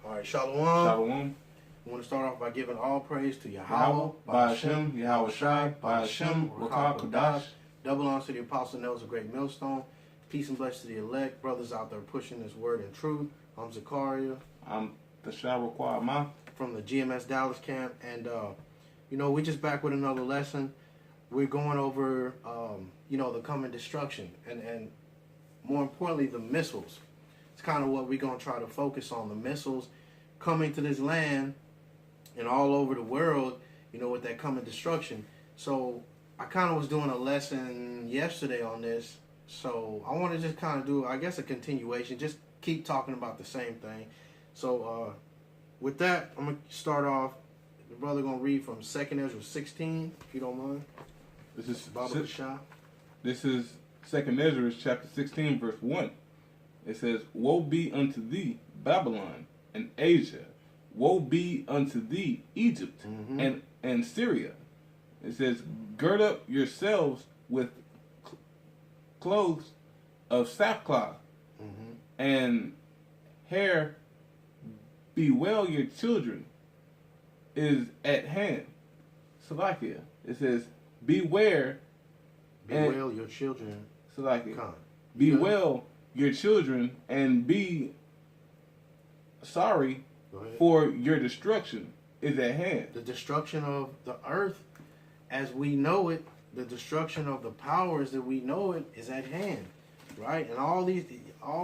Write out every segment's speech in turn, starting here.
All right, Shalom. Shalom. I want to start off by giving all praise to Yahweh, Yahweh, by Hashem, Yahweh Shai, by Hashem, Wakar Kodash. Double honor to the apostle nails a great millstone. Peace and blessings to the elect, brothers out there pushing this word in truth. I'm Zakaria. I'm the Shawakwa Ma. From the GMS Dallas camp. And, we're just back with another lesson. We're going over, the coming destruction. And more importantly, the missiles. It's kind of what we're going to try to focus on. The missiles coming to this land and all over the world, with that coming destruction. So I kind of was doing a lesson yesterday on this. So I want to just kind of do, I guess, a continuation. Just keep talking about the same thing. So with that, I'm going to start off. The brother going to read from 2nd Esdras 16, if you don't mind. This is Baba Shah. This is 2nd Esdras chapter 16, verse 1. It says, "Woe be unto thee, Babylon, and Asia. Woe be unto thee, Egypt, and Syria." It says, "Gird up yourselves with clothes of sackcloth, and hair, bewail your children, is at hand." Salakia. It says, "Beware." Bewail your children. Salakia. Bewail your children and be sorry, for your destruction is at hand. The destruction of the earth as we know it, the destruction of the powers that we know it is at hand, right? And all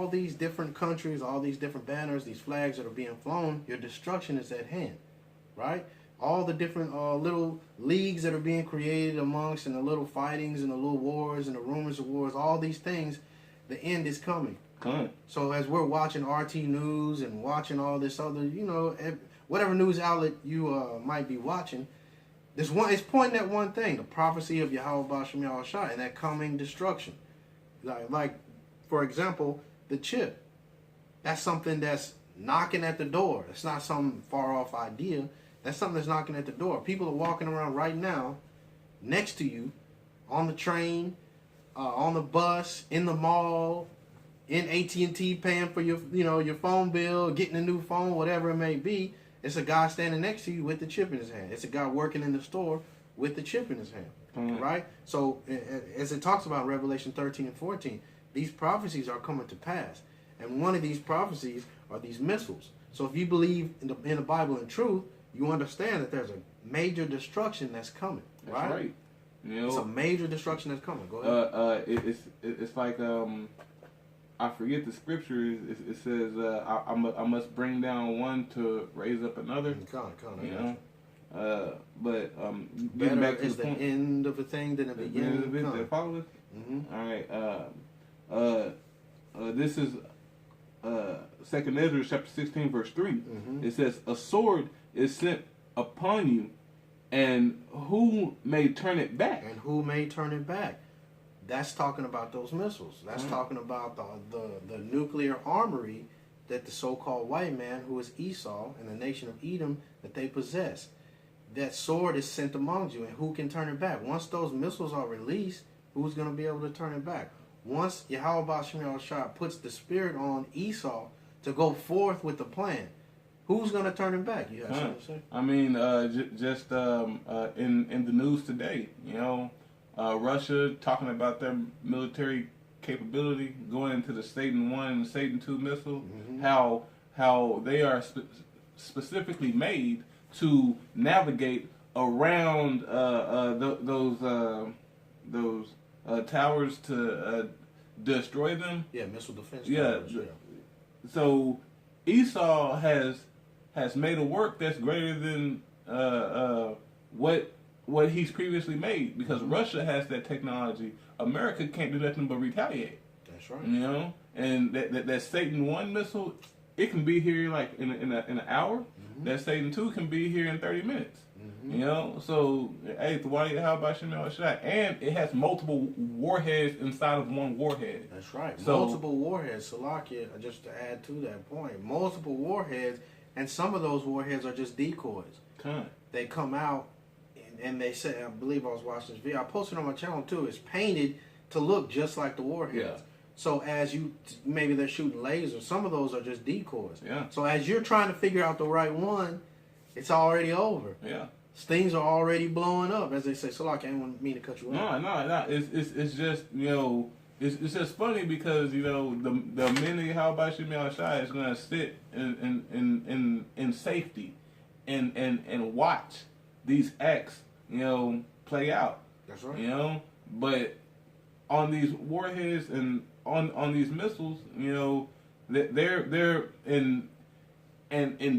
these different countries, all these different banners, these flags that are being flown, your destruction is at hand, right? All the different little leagues that are being created amongst, and the little fightings and the little wars and the rumors of wars, all these things, the end is coming. So as we're watching RT News and watching all this other, whatever news outlet you might be watching, it's pointing at one thing: the prophecy of Yahweh Basham Yahweh Shai and that coming destruction. Like, for example, the chip. That's something that's knocking at the door. It's not some far off idea. That's something that's knocking at the door. People are walking around right now, next to you, on the train, on the bus, in the mall, in AT&T, paying for your phone bill, getting a new phone, whatever it may be. It's a guy standing next to you with the chip in his hand. It's a guy working in the store with the chip in his hand, right? So as it talks about in Revelation 13 and 14, these prophecies are coming to pass. And one of these prophecies are these missiles. So if you believe in the Bible and truth, you understand that there's a major destruction that's coming, right? That's right. It's a major destruction that's coming. Go ahead. It's like I forget the scripture. It says I must bring down one to raise up another. But better back to is the end of a thing than the beginning of it. Follow us. All right. This is 2nd Esdras chapter 16 verse 3. It says, "A sword is sent upon you, and who may turn it back?" And who may turn it back? That's talking about those missiles. That's talking about the nuclear armory that the so-called white man, who is Esau, and the nation of Edom, that they possess. That sword is sent among you, and who can turn it back? Once those missiles are released, who's going to be able to turn it back? Once Yahweh Basham Yahweh Shai puts the spirit on Esau to go forth with the plan, who's going to turn him back? You have something to say? I mean, just in the news today, Russia talking about their military capability going into the Satan 1 and Satan 2 missile, how they are specifically made to navigate around those towers to destroy them. Yeah, missile defense. Towers, So Esau has made a work that's greater than what he's previously made, because Russia has that technology. America can't do nothing but retaliate. That's right. And that Satan 1 missile, it can be here like in an hour. That Satan 2 can be here in 30 minutes. So hey, how about Shemel Shai? And it has multiple warheads inside of one warhead. That's right. So, multiple warheads. Salakia, just to add to that point, multiple warheads, and some of those warheads are just decoys. They come out. And they say, I believe I was watching this video, I posted on my channel too, it's painted to look just like the warheads. So as maybe they're shooting lasers. Some of those are just decoys. Yeah. So as you're trying to figure out the right one, it's already over. Yeah. Things are already blowing up, as they say. So I can't mean to cut you off. No. It's just, you know, it's just funny because, you know, the minute how about Shemi Shai is going to sit in safety and watch these acts, you know, play out. That's right. You know, but on these warheads and on these missiles, you know, they're in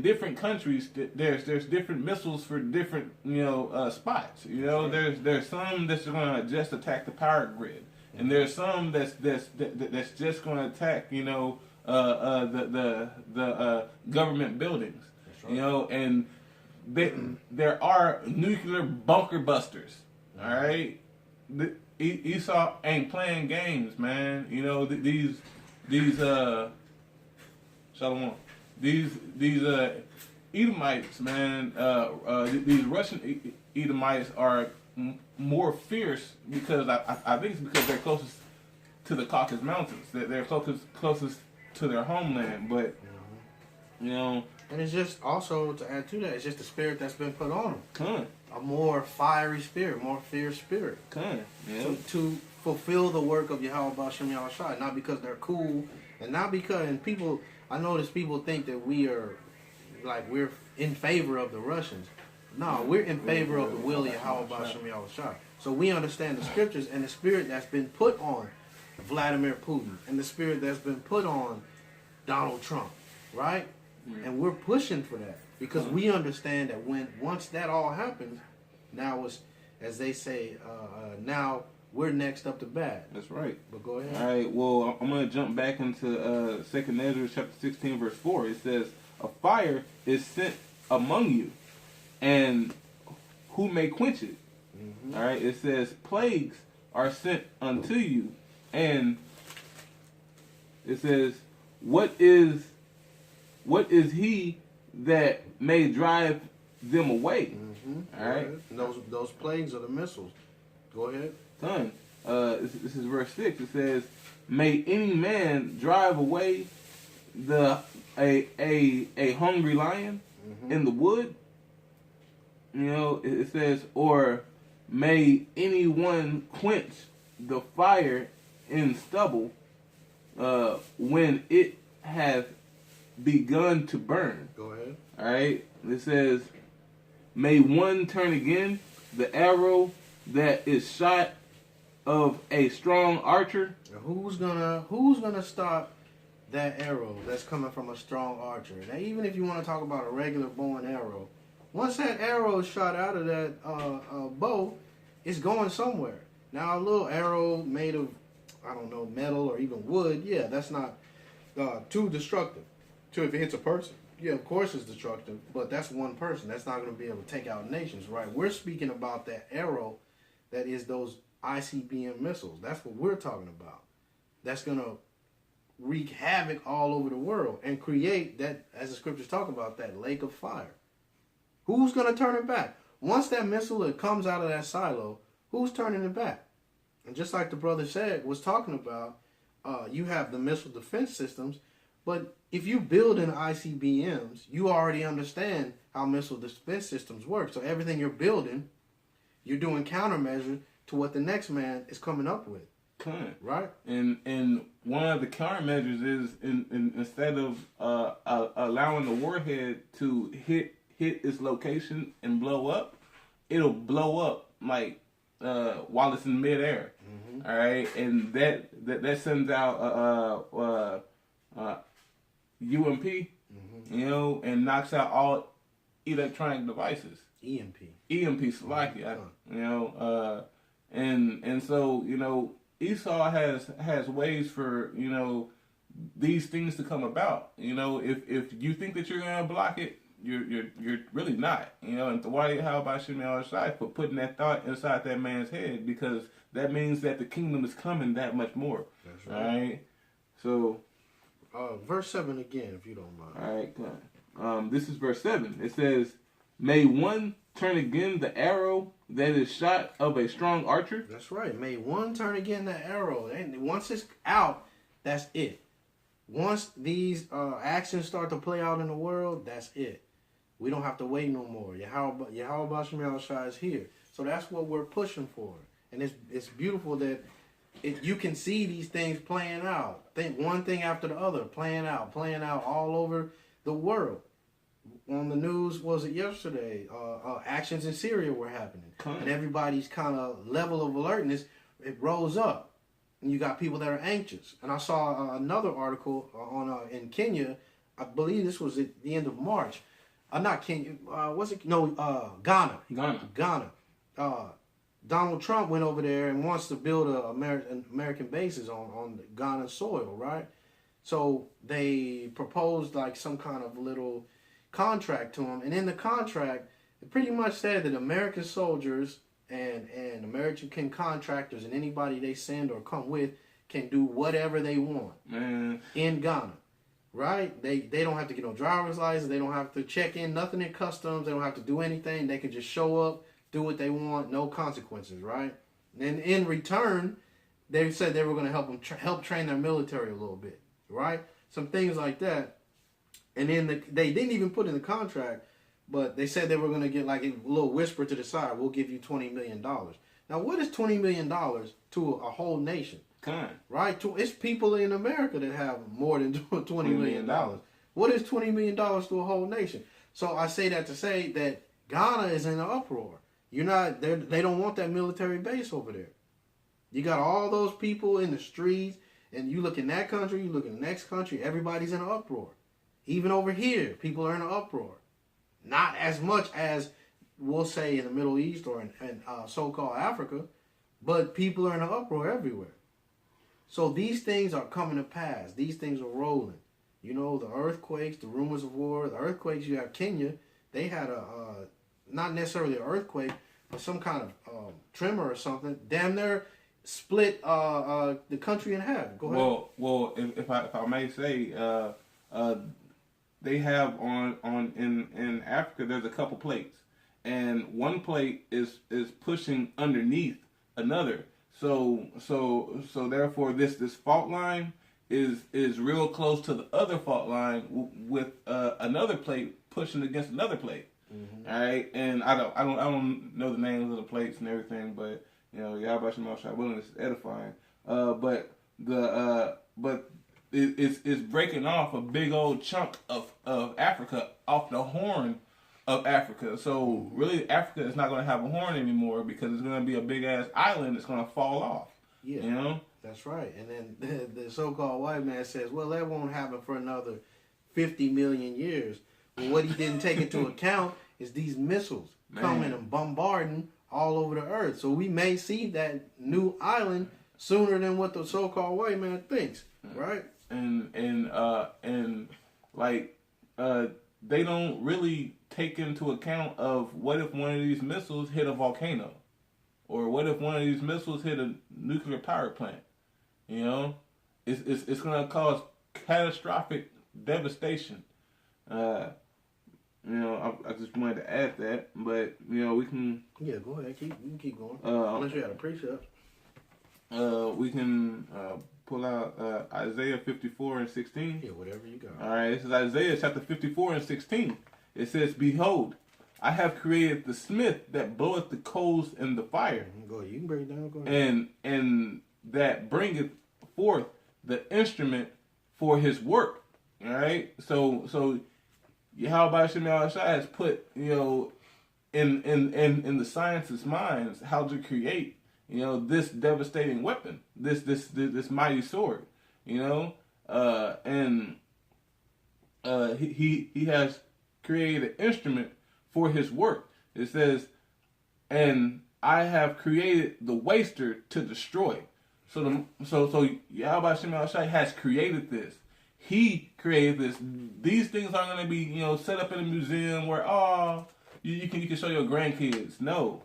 different countries. There's different missiles for different, you know, spots. You know, there's some that's going to just attack the power grid, and there's some that's just going to attack, you know, the government buildings. That's right. You know, and there are nuclear bunker busters. All right, Esau ain't playing games, man. You know, these Shalom, these Edomites, man. These Russian Edomites are more fierce because I think it's because they're closest to the Caucasus Mountains. They're closest to their homeland, but you know. And it's just also to add to that, it's just the spirit that's been put on them. A more fiery spirit, more fierce spirit. To fulfill the work of Yahweh B'Shem Yahushua, not because they're cool, and not because, and people, I notice people think that we're in favor of the Russians. No, we're in favor of the will of Yahweh B'Shem Yahushua. So we understand the scriptures and the spirit that's been put on Vladimir Putin and the spirit that's been put on Donald Trump, right? And we're pushing for that because we understand that once that all happens, now it's, as they say, now we're next up to bat. That's right. But go ahead. All right. Well, I'm going to jump back into 2 Esdras chapter 16, verse 4. It says, "A fire is sent among you, and who may quench it?" Mm-hmm. All right. It says, "Plagues are sent unto you," and it says, What is he that may drive them away?" Mm-hmm. All right. And those plagues are the missiles. Go ahead. Son, this is verse 6. It says, "May any man drive away a hungry lion in the wood." You know, it says, "Or may anyone quench the fire in stubble when it hath begun to burn." Go ahead. All right. It says, "May one turn again the arrow that is shot of a strong archer." Who's gonna stop that arrow that's coming from a strong archer? Now, even if you want to talk about a regular bow and arrow, once that arrow is shot out of that bow, it's going somewhere. Now, a little arrow made of, I don't know, metal or even wood, yeah, that's not too destructive. If it hits a person, yeah, of course it's destructive, but that's one person. That's not going to be able to take out nations, right? We're speaking about that arrow that is those ICBM missiles. That's what we're talking about. That's going to wreak havoc all over the world and create that, as the scriptures talk about, that lake of fire. Who's going to turn it back? Once that missile comes out of that silo, who's turning it back? And just like the brother said, was talking about, you have the missile defense systems, but if you build in ICBMs, you already understand how missile defense systems work. So everything you're building, you're doing countermeasures to what the next man is coming up with. Right? And one of the countermeasures is instead of allowing the warhead to hit its location and blow up, it'll blow up like while it's in midair. Mm-hmm. All right, and that sends out UMP, you know, and knocks out all electronic devices. EMP, Slovakia, you know, and so, you know, Esau has ways for, you know, these things to come about. You know, if you think that you're gonna block it, you're really not. You know, and why? How about Shemi Shai for putting that thought inside that man's head? Because that means that the kingdom is coming that much more. That's right. All right. So, verse 7 again, if you don't mind. All right, good. This is verse 7. It says, "May one turn again the arrow that is shot of a strong archer." That's right. May one turn again the arrow. And once it's out, That's it. Once these actions start to play out in the world, that's it. We don't have to wait no more. Yahweh Shem Shai is here. So that's what we're pushing for. And it's beautiful that you can see these things playing out. Think one thing after the other, playing out all over the world. On the news, was it yesterday? Actions in Syria were happening. And everybody's kind of level of alertness, it rose up. And you got people that are anxious. And I saw another article on in Kenya. I believe this was at the end of March. Not Kenya. Was it? No, Ghana. Ghana. Donald Trump went over there and wants to build American bases on Ghana soil, right? So they proposed like some kind of little contract to him. And in the contract, it pretty much said that American soldiers and American contractors and anybody they send or come with can do whatever they want in Ghana, right? They don't have to get no driver's license. They don't have to check in nothing in customs. They don't have to do anything. They can just show up, do what they want, no consequences, right? And in return, they said they were going to help them help train their military a little bit, right? Some things like that. And then they didn't even put in the contract, but they said they were going to get like a little whisper to the side. We'll give you $20 million. Now, what is $20 million to a whole nation? Right? It's people in America that have more than $20 million. What is $20 million to a whole nation? So I say that to say that Ghana is in an uproar. They don't want that military base over there. You got all those people in the streets, and you look in that country, you look in the next country, everybody's in an uproar. Even over here, people are in an uproar. Not as much as we'll say in the Middle East or in so-called Africa, but people are in an uproar everywhere. So these things are coming to pass. These things are rolling. You know, the earthquakes, the rumors of war, the earthquakes. You have Kenya. They had not necessarily an earthquake, but some kind of tremor or something. Damn near split the country in half. Go ahead. Well, if I may say, they have in Africa. There's a couple plates, and one plate is pushing underneath another. So therefore, this fault line is real close to the other fault line with another plate pushing against another plate. Mm-hmm. All right, and I don't know the names of the plates and everything, but you know, Yahweh Shem Shai willing is edifying. But it's breaking off a big old chunk of Africa off the horn of Africa. So really, Africa is not going to have a horn anymore because it's going to be a big ass island that's going to fall off. Yeah, you know, that's right. And then the so-called white man says, "Well, that won't happen for another 50 million years." Well, what he didn't take into account is these missiles coming and bombarding all over the earth. So we may see that new island sooner than what the so-called white man thinks, right? And they don't really take into account of what if one of these missiles hit a volcano, or what if one of these missiles hit a nuclear power plant. You know, it's gonna cause catastrophic devastation. You know, I just wanted to add that, but you know, we can. Yeah, go ahead. You can keep going. Unless you had a precept. We can pull out Isaiah 54 and 16. Yeah, whatever you got. All right, this is Isaiah chapter 54 and 16. It says, "Behold, I have created the smith that bloweth the coals in the fire." Go ahead. You can break it down. Go ahead. And that bringeth forth the instrument for his work. All right, so Yahweh Shem Shai has put, you know, in the scientists' minds how to create, you know, this devastating weapon, this mighty sword, you know, and he has created an instrument for his work. It says, "And I have created the waster to destroy." So Yahweh Shem Shai has created this. He created this. These things aren't going to be, you know, set up in a museum where you can show your grandkids. No.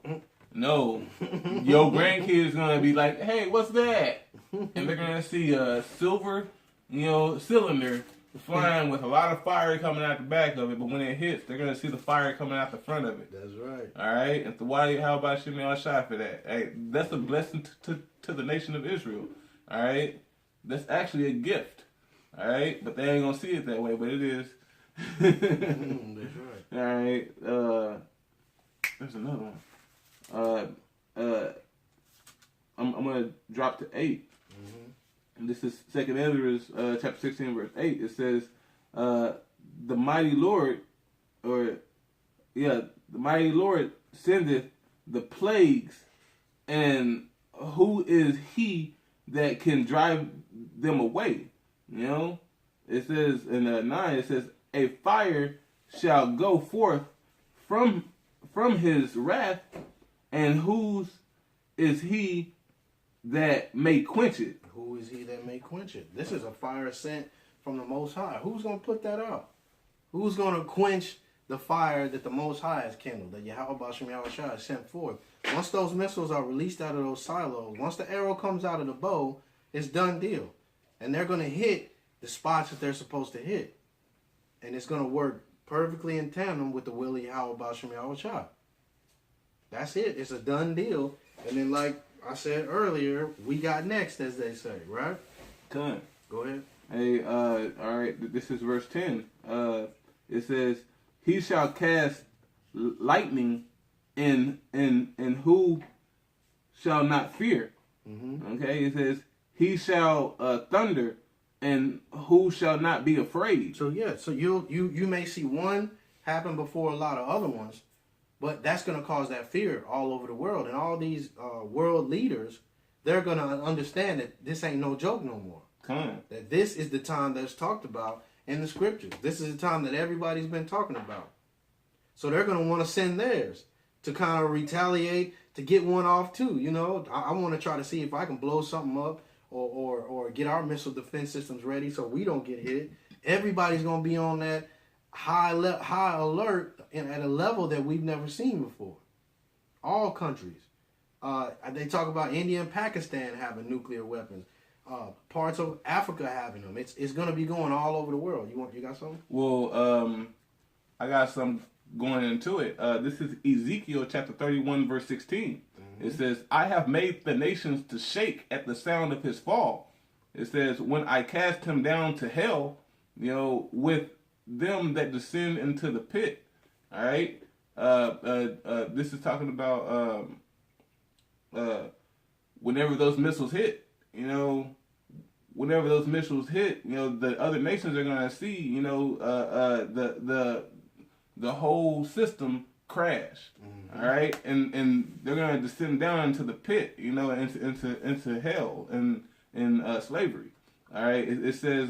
Your grandkids going to be like, "Hey, what's that?" And they're going to see a silver, you know, cylinder flying with a lot of fire coming out the back of it. But when it hits, they're going to see the fire coming out the front of it. That's right. All right. And so how about Shem Shai for that? Hey, that's a blessing to the nation of Israel. All right. that's actually a gift. All right, but they ain't gonna see it that way, but it is. That's right. All right. There's another one. I'm gonna drop to 8. And this is 2 Esdras chapter 16 verse 8. It says, the mighty Lord, the mighty Lord sendeth the plagues, and who is he that can drive them away? You know, it says in 9, it says, a fire shall go forth from his wrath, and whose is he that may quench it? Who is he that may quench it? This is a fire sent from the Most High. Who's going to put that out? Who's going to quench the fire that the Most High has kindled, that Yahweh Bashem Yahushua has sent forth? Once those missiles are released out of those silos, once the arrow comes out of the bow, it's done deal. And they're going to hit the spots that they're supposed to hit. And it's going to work perfectly in tandem with the will of Yahweh Bashem Yahushua. That's it. It's a done deal. And then, like I said earlier, we got next, as they say, right? Come. Go ahead. Hey, all right, this is verse 10. It says, he shall cast lightning, and who shall not fear? Okay, it says, he shall thunder, and who shall not be afraid? So yeah, so you may see one happen before a lot of other ones, but that's going to cause that fear all over the world. And all these world leaders, they're going to understand that this ain't no joke no more. That this is the time that's talked about in the scriptures. This is the time that everybody's been talking about. So they're going to want to send theirs to kind of retaliate, to get one off too. You know, I want to try to see if I can blow something up or get our missile defense systems ready so we don't get hit. Everybody's going to be on that high alert and at a level that we've never seen before. All countries. They talk about India and Pakistan having nuclear weapons. Parts of Africa having them. It's going to be going all over the world. You got something? Well, I got some going into it. This is Ezekiel chapter 31 verse 16. It says, I have made the nations to shake at the sound of his fall. It says, when I cast him down to hell, you know, with them that descend into the pit. All right. This is talking about whenever those missiles hit, you know, whenever those missiles hit, you know, the other nations are going to see, you know, the whole system crash. All right, and they're going to descend down into the pit, you know, into hell and slavery. All right, it says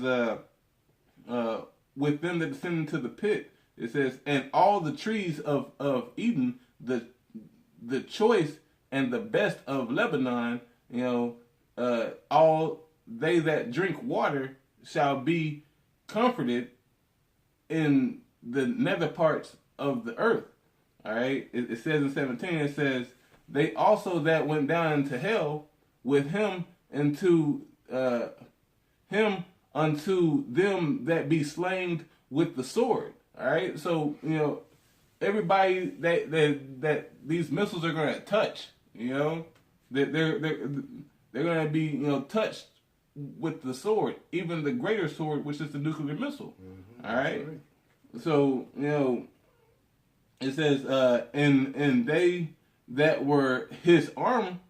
with them that descend into the pit, it says, and all the trees of Eden, the choice and the best of Lebanon, you know, all they that drink water shall be comforted in the nether parts of the earth. All right, it says in 17, it says, they also that went down into hell with him unto them that be slain with the sword. All right, so you know everybody that these missiles are going to touch, you know, they're going to be, you know, touched with the sword, even the greater sword, which is the nuclear missile. All right, so you know. It says, and they that were his arm,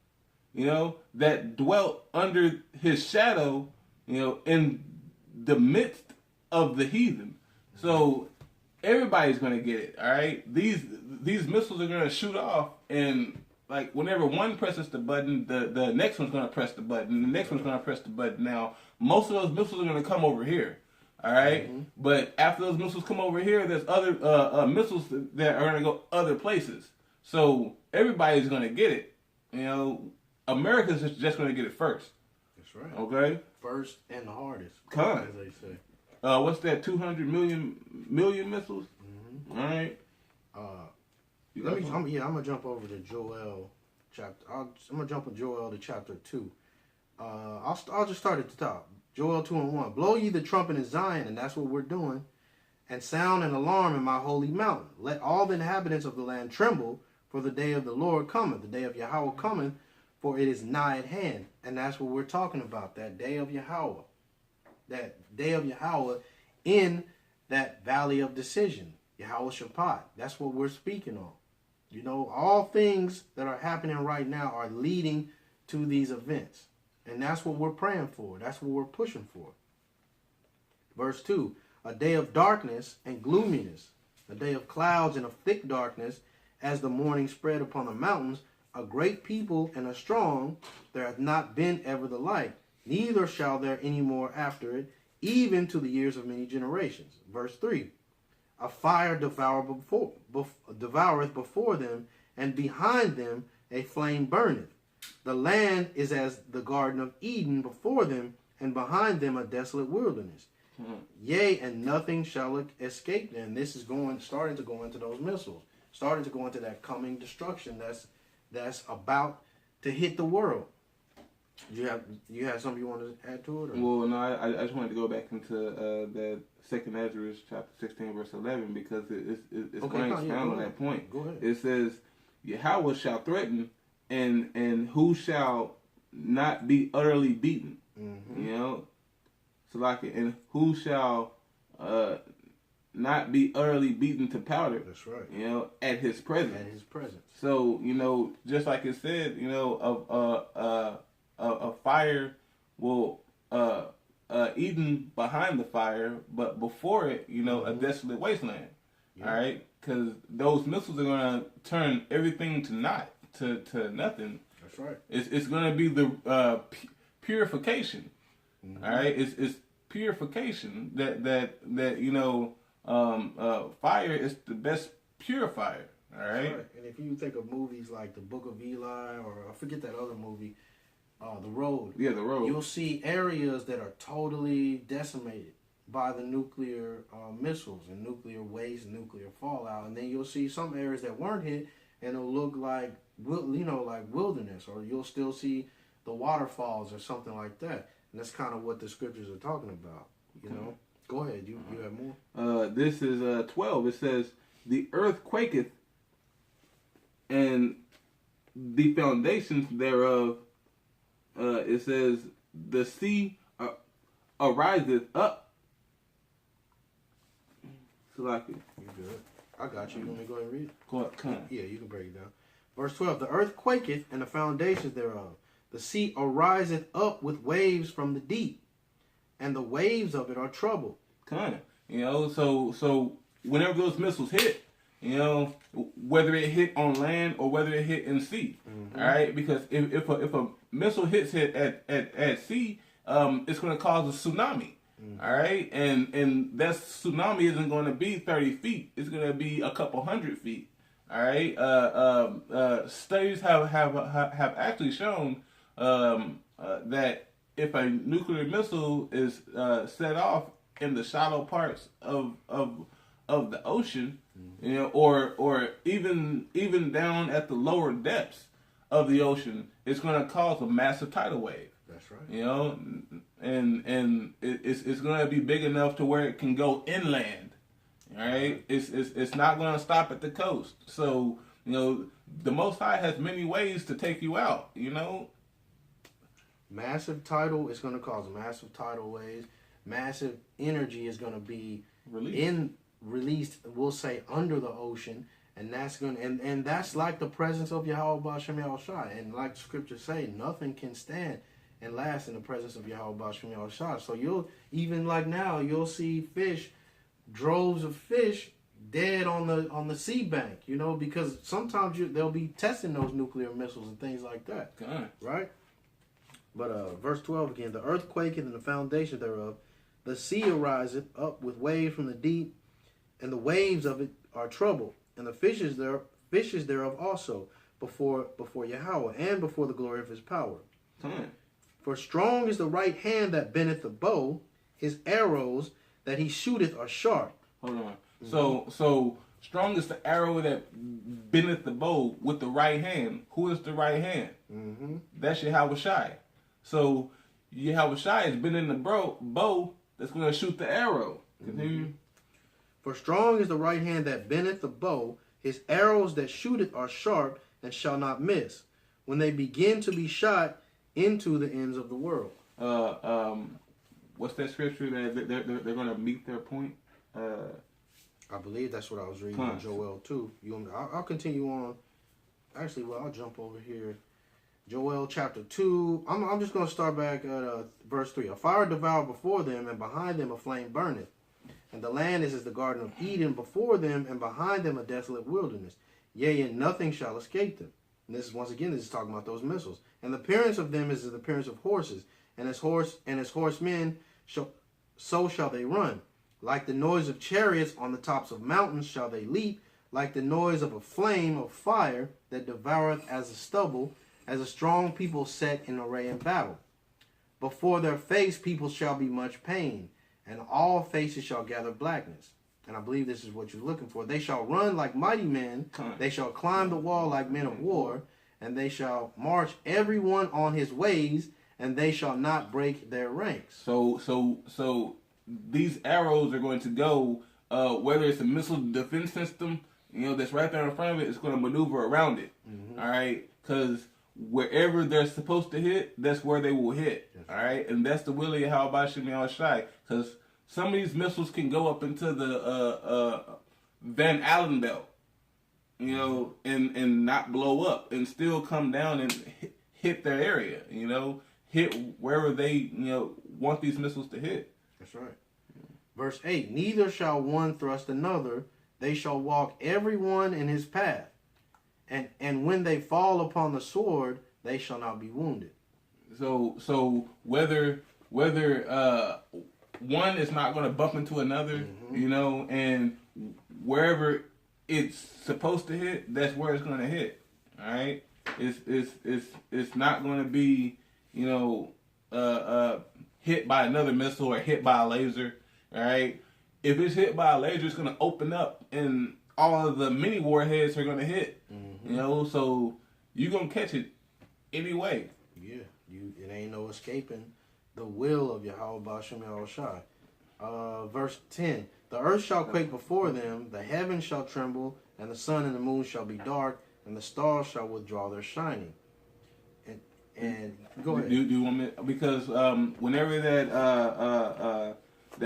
you know, that dwelt under his shadow, you know, in the midst of the heathen. So everybody's going to get it, all right? These missiles are going to shoot off, and like whenever one presses the button, the next one's going to press the button, the next one's going to press the button. Now, most of those missiles are going to come over here. All right, but after those missiles come over here, there's other missiles that are going to go other places. So everybody's going to get it. You know, America's just going to get it first. That's right. Okay. First and the hardest, as they say. What's that? 200 million missiles. All right. I'm gonna jump over to Joel chapter. I'm gonna jump on Joel to chapter 2. I'll just start at the top. Joel 2:1. Blow ye the trumpet in Zion, and that's what we're doing, and sound an alarm in my holy mountain. Let all the inhabitants of the land tremble, for the day of the Lord cometh, the day of Yahweh cometh, for it is nigh at hand. And that's what we're talking about, that day of Yahweh. That day of Yahweh in that valley of decision, Yahweh Shabbat. That's what we're speaking on. You know, all things that are happening right now are leading to these events. And that's what we're praying for. That's what we're pushing for. Verse 2, a day of darkness and gloominess, a day of clouds and of thick darkness, as the morning spread upon the mountains, a great people and a strong, there hath not been ever the like, neither shall there any more after it, even to the years of many generations. Verse 3, a fire devoureth before them, and behind them a flame burneth. The land is as the Garden of Eden before them, and behind them a desolate wilderness. Yea, and nothing shall escape them. This is starting to go into those missiles, starting to go into that coming destruction that's about to hit the world. You have something you want to add to it? Or? Well, no, I just wanted to go back into that second Esdras chapter 16 verse 11 because it's going to expound on that point. Go ahead. It says, Yahweh shall threaten, and who shall not be utterly beaten? Mm-hmm. You know, so like, and who shall not be utterly beaten to powder? That's right. You know, at his presence. At his presence. So you know, just like it said, you know, a fire will Eden behind the fire, but before it, you know, a desolate wasteland. Yeah. All right, because those missiles are going to turn everything to nothing. That's right. It's going to be the purification. Mm-hmm. All right, it's purification that you know, fire is the best purifier. All right? And if you think of movies like The Book of Eli, or I forget that other movie, The Road. Yeah, The Road. You'll see areas that are totally decimated by the nuclear missiles and nuclear waste, nuclear fallout, and then you'll see some areas that weren't hit, and it'll look like like wilderness, or you'll still see the waterfalls or something like that. And that's kind of what the scriptures are talking about. You know, go ahead. You have more. This is 12. It says, "The earth quaketh, and the foundations thereof." It says, "The sea ariseth up." So like it. You good? I got you. You want me to go ahead and read it? Go ahead, come on. Yeah, you can break it down. Verse 12: "The earth quaketh, and the foundations thereof. The sea ariseth up with waves from the deep, and the waves of it are troubled." Kind of, you know. So whenever those missiles hit, you know, whether it hit on land or whether it hit in sea, all right. Because if a missile hits it at sea, it's going to cause a tsunami, all right. And that tsunami isn't going to be 30 feet. It's going to be a couple 100 feet, all right. Studies have actually shown that if a nuclear missile is set off in the shallow parts of the ocean, you know, or even down at the lower depths of the ocean, it's going to cause a massive tidal wave. That's right. You know, and it's going to be big enough to where it can go inland. All right, it's not going to stop at the coast. So you know, the Most High has many ways to take you out. You know. Massive tidal is going to cause massive tidal waves. Massive energy is going to be released. We'll say under the ocean, and that's going and that's like the presence of Yahweh B'Shem Yahushua. And like the scriptures say, nothing can stand and last in the presence of Yahweh B'Shem Yahushua. So you'll even like now you'll see fish, droves of fish, dead on the sea bank. You know, because sometimes they'll be testing those nuclear missiles and things like that. God. Right. But verse 12 again, "The earth quaketh, and the foundation thereof. The sea ariseth up with waves from the deep, and the waves of it are troubled, and the fishes thereof also before Yahweh, and before the glory of his power. For strong is the right hand that bendeth the bow; his arrows that he shooteth are sharp." Hold on. Mm-hmm. So strong is the arrow that bendeth the bow with the right hand. Who is the right hand? Mm-hmm. That's Yahweh Shai. So Yahweh Shai is bending the bow that's going to shoot the arrow. Continue. Mm-hmm. "For strong is the right hand that bendeth the bow; his arrows that shooteth are sharp, and shall not miss. when they begin to be shot into the ends of the world. What's that scripture that they're going to meet their point? I believe that's what I was reading in Joel 2. I'll continue on. Actually, well, I'll jump over here. Joel chapter 2. I'm just going to start back at verse 3. A fire devoured before them, and behind them a flame burneth. And the land is as the garden of Eden before them, and behind them a desolate wilderness. Yea, and nothing shall escape them. And this is, once again, this is talking about those missiles. And the appearance of them is the appearance of horses, and as horsemen, so shall they run. Like the noise of chariots on the tops of mountains shall they leap, like the noise of a flame of fire that devoureth as a stubble, as a strong people set in array in battle. Before their face people shall be much pain, and all faces shall gather blackness. And I believe this is what you're looking for. They shall run like mighty men, they shall climb the wall like men of war, and they shall march every one on his ways, and they shall not break their ranks. So these arrows are going to go, whether it's a missile defense system, that's right there in front of it, it's going to maneuver around it. Mm-hmm. All right, because wherever they're supposed to hit, that's where they will hit. Yes. All right, and that's the will of Yahweh Shem Shai, because some of these missiles can go up into the Van Allen belt, and not blow up, and still come down and hit their area, hit wherever they, want these missiles to hit. That's right. Verse 8, neither shall one thrust another, they shall walk every one in his path. And when they fall upon the sword, they shall not be wounded. So whether one is not going to bump into another, mm-hmm. And wherever it's supposed to hit, that's where it's going to hit. All right, it's not going to be hit by another missile or hit by a laser. All right, if it's hit by a laser, it's going to open up and all of the mini warheads are going to hit. Mm-hmm. So you're going to catch it anyway. Yeah, it ain't no escaping the will of Yahweh Ba'ashem Yahushai. Verse 10, the earth shall quake before them, the heavens shall tremble, and the sun and the moon shall be dark, and the stars shall withdraw their shining. And go ahead. Do you want me? Because whenever that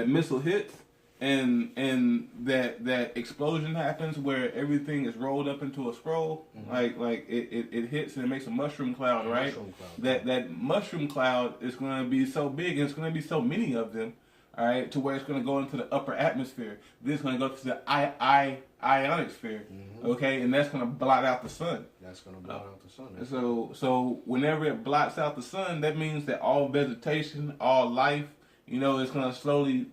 missile hits, and that explosion happens where everything is rolled up into a scroll, mm-hmm. like it hits and it makes a mushroom cloud, right? Mushroom cloud. That mushroom cloud is going to be so big, and it's going to be so many of them, all right, to where it's going to go into the upper atmosphere. This is going to go to the ionic sphere, mm-hmm. okay, and that's going to blot out the sun. That's going to blot out the sun. So whenever it blots out the sun, that means that all vegetation, all life, is going to slowly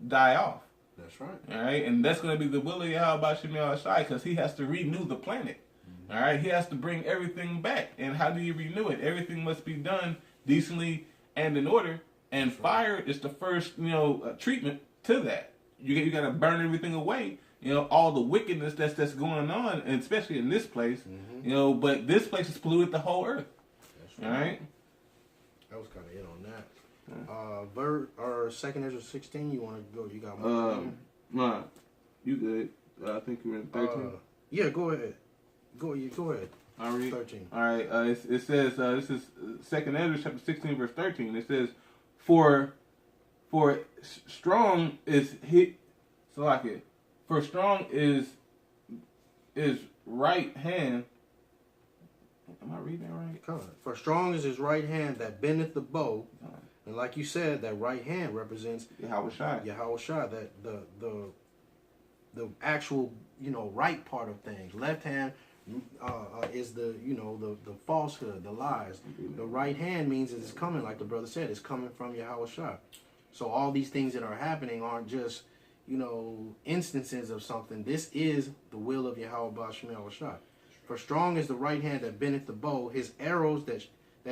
die off. That's right. All right, and that's going to be the will of Yahweh Shem Shai, because he has to renew the planet. Mm-hmm. All right, he has to bring everything back. And how do you renew it? Everything must be done decently and in order. And that's fire right. is the first, treatment to that. You got to burn everything away. All the wickedness that's going on, and especially in this place. Mm-hmm. But this place has polluted the whole earth. That's right. All right. That was kind of it on that. Or 2nd Esdras 16, you want to go? You got more? Nah, you good. I think you're in 13. Yeah, go ahead. Go ahead. I'll read 13. All right. It says, this is 2nd Esdras chapter 16, verse 13. It says, For strong is hit. So like it. For strong is right hand. Am I reading that right? Come on. For strong is his right hand that bendeth the bow. And like you said, that right hand represents Yahweh Shai. That the actual right part of things. Left hand is the falsehood, the lies. The right hand means it's coming, like the brother said, it's coming from Yahweh Shai. So all these things that are happening aren't just instances of something. This is the will of Yahweh Ba'ashem Yahushai. For strong is the right hand that bendeth the bow. His arrows that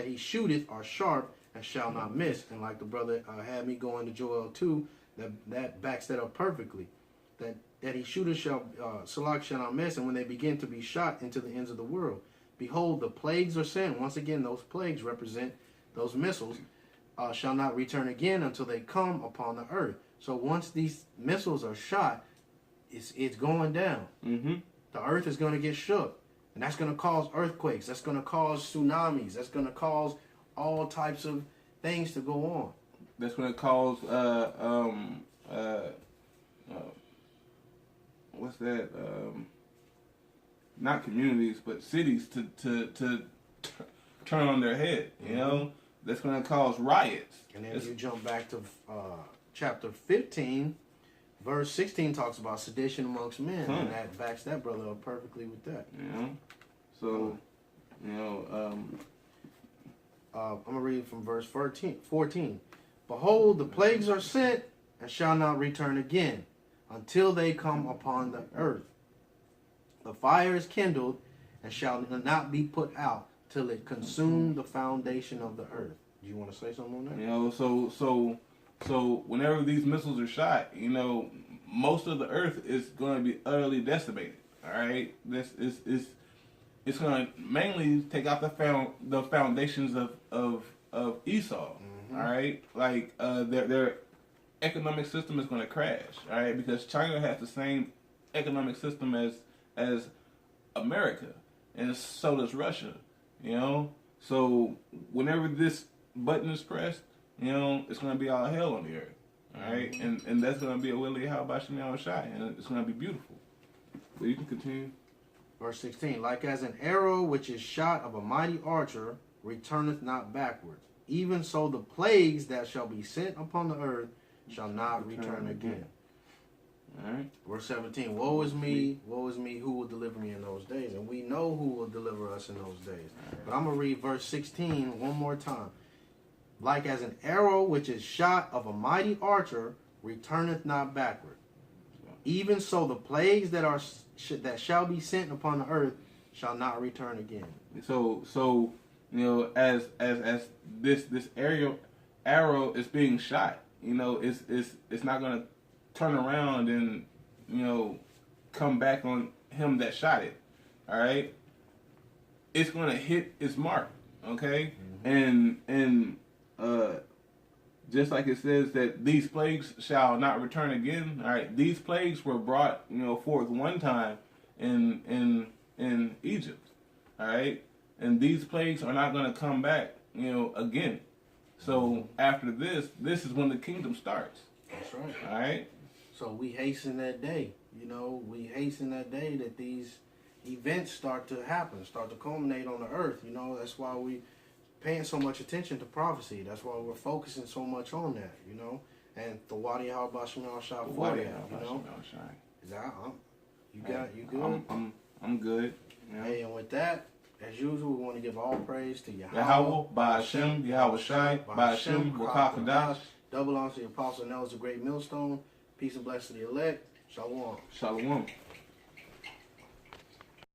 he shooteth are sharp and shall not miss. And like the brother had me go into Joel 2, that backs that up perfectly. That he shooteth Salak shall not miss, and when they begin to be shot into the ends of the world. Behold, the plagues are sent. Once again, those plagues represent those missiles, shall not return again until they come upon the earth. So once these missiles are shot, it's going down. Mm-hmm. The earth is going to get shook. And that's going to cause earthquakes. That's going to cause tsunamis. That's going to cause all types of things to go on. That's going to cause what's that? Not communities, but cities to turn on their head. You know, that's going to cause riots. And then you jump back to chapter 15, verse 16 talks about sedition amongst men, and that backs that brother up perfectly with that. You know, so I'm gonna read from verse 14. Behold, the plagues are sent and shall not return again until they come upon the earth. The fire is kindled and shall not be put out till it consume the foundation of the earth. Do you want to say something on that? You know, so whenever these missiles are shot, you know, most of the earth is going to be utterly decimated. All right, it's going to mainly take out the foundations of Esau. All right, like their economic system is going to crash. All right, because China has the same economic system as America, and so does Russia. You know, so whenever this button is pressed, you know, it's going to be all hell on the earth. All right, and that's going to be a Willie How Bashim Shai, and it's going to be beautiful. So you can continue. Verse 16, like as an arrow which is shot of a mighty archer returneth not backwards, even so the plagues that shall be sent upon the earth shall not return again. All right. Verse 17, woe is me, who will deliver me in those days? And we know who will deliver us in those days. But I'm going to read verse 16 one more time. Like as an arrow which is shot of a mighty archer returneth not backward, even so the plagues that shall be sent upon the earth shall not return again. So you know, as this arrow is being shot, you know, it's not going to turn around and, you know, come back on him that shot it. All right, it's going to hit its mark. Okay, and just like it says that these plagues shall not return again. All right, these plagues were brought, you know, forth one time in Egypt. All right, and these plagues are not going to come back, you know, again. So after this is when the kingdom starts. That's right. All right. So we hasten that day. You know, we hasten that day that these events start to happen, start to culminate on the earth. You know, that's why we paying so much attention to prophecy. That's why we're focusing so much on that, you know. And the Wadi Halbashim al Shah for that, you know. Is that you good? I'm good. You know? Hey, and with that, as usual, we want to give all praise to Yahweh, Ba'ashem, Yahweh Shai, Ba'ashem, Wakakadash. Double honor to the Apostle Nels, the great millstone. Peace and blessing to the elect. Shalom. Shalom.